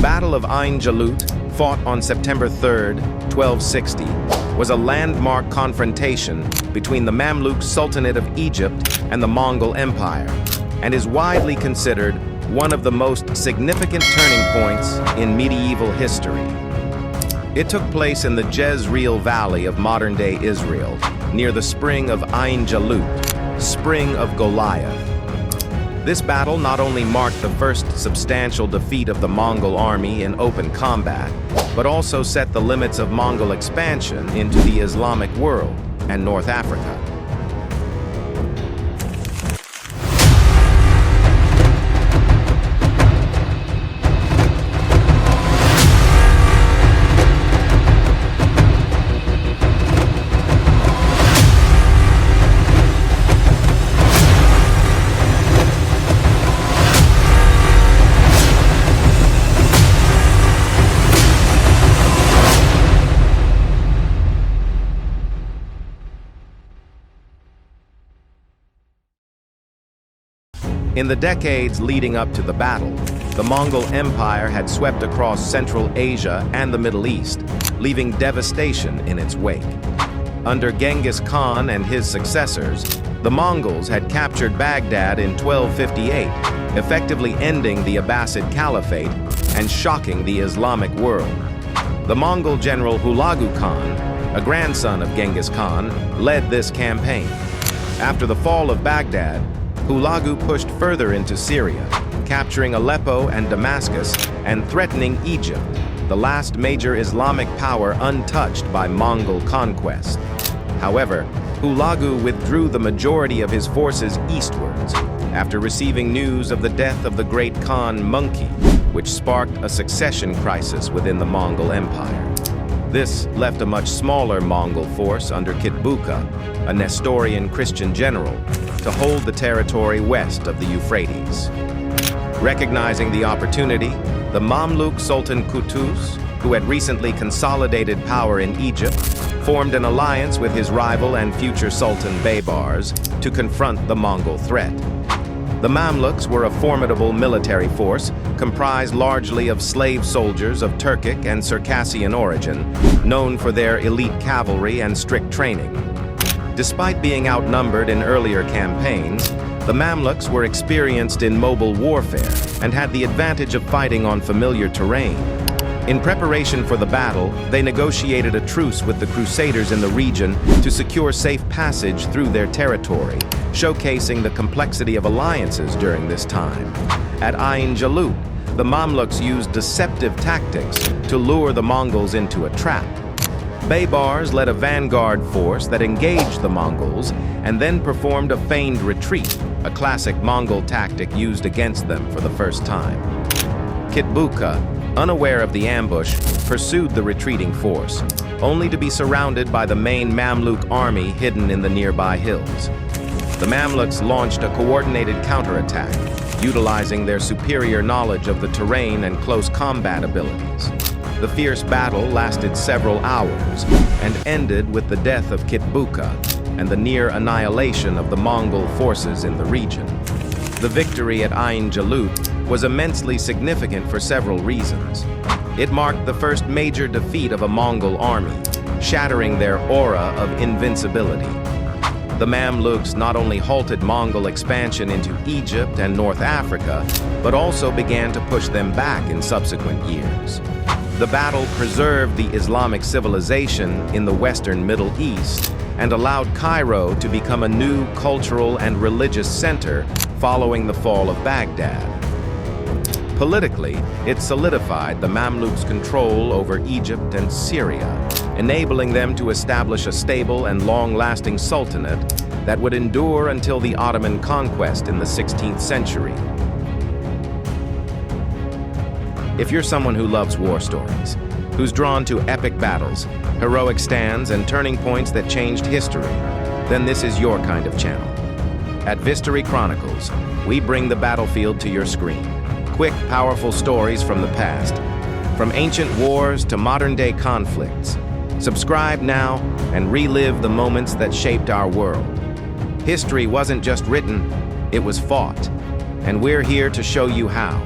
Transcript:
Battle of Ain Jalut, fought on September 3, 1260, was a landmark confrontation between the Mamluk Sultanate of Egypt and the Mongol Empire, and is widely considered one of the most significant turning points in medieval history. It took place in the Jezreel Valley of modern-day Israel, near the spring of Ain Jalut, Spring of Goliath. This battle not only marked the first substantial defeat of the Mongol army in open combat, but also set the limits of Mongol expansion into the Islamic world and North Africa. In the decades leading up to the battle, the Mongol Empire had swept across Central Asia and the Middle East, leaving devastation in its wake. Under Genghis Khan and his successors, the Mongols had captured Baghdad in 1258, effectively ending the Abbasid Caliphate and shocking the Islamic world. The Mongol general Hulagu Khan, a grandson of Genghis Khan, led this campaign. After the fall of Baghdad, Hulagu pushed further into Syria, capturing Aleppo and Damascus and threatening Egypt, the last major Islamic power untouched by Mongol conquest. However, Hulagu withdrew the majority of his forces eastwards after receiving news of the death of the great Khan Mongke, which sparked a succession crisis within the Mongol Empire. This left a much smaller Mongol force under Kitbuqa, a Nestorian Christian general, to hold the territory west of the Euphrates. Recognizing the opportunity, the Mamluk Sultan Qutuz, who had recently consolidated power in Egypt, formed an alliance with his rival and future Sultan Baibars to confront the Mongol threat. The Mamluks were a formidable military force comprised largely of slave soldiers of Turkic and Circassian origin, known for their elite cavalry and strict training. Despite being outnumbered in earlier campaigns, the Mamluks were experienced in mobile warfare and had the advantage of fighting on familiar terrain. In preparation for the battle, they negotiated a truce with the Crusaders in the region to secure safe passage through their territory, showcasing the complexity of alliances during this time. At Ain Jalut, the Mamluks used deceptive tactics to lure the Mongols into a trap. Baibars led a vanguard force that engaged the Mongols and then performed a feigned retreat, a classic Mongol tactic used against them for the first time. Kitbuqa, unaware of the ambush, pursued the retreating force, only to be surrounded by the main Mamluk army hidden in the nearby hills. The Mamluks launched a coordinated counterattack, utilizing their superior knowledge of the terrain and close combat abilities. The fierce battle lasted several hours and ended with the death of Kitbuqa and the near annihilation of the Mongol forces in the region. The victory at Ain Jalut was immensely significant for several reasons. It marked the first major defeat of a Mongol army, shattering their aura of invincibility. The Mamluks not only halted Mongol expansion into Egypt and North Africa, but also began to push them back in subsequent years. The battle preserved the Islamic civilization in the Western Middle East and allowed Cairo to become a new cultural and religious center following the fall of Baghdad. Politically, it solidified the Mamluks' control over Egypt and Syria, enabling them to establish a stable and long-lasting sultanate that would endure until the Ottoman conquest in the 16th century. If you're someone who loves war stories, who's drawn to epic battles, heroic stands, and turning points that changed history, then this is your kind of channel. At Vistory Chronicles, we bring the battlefield to your screen. Quick, powerful stories from the past, from ancient wars to modern-day conflicts. Subscribe now and relive the moments that shaped our world. History wasn't just written, it was fought, and we're here to show you how.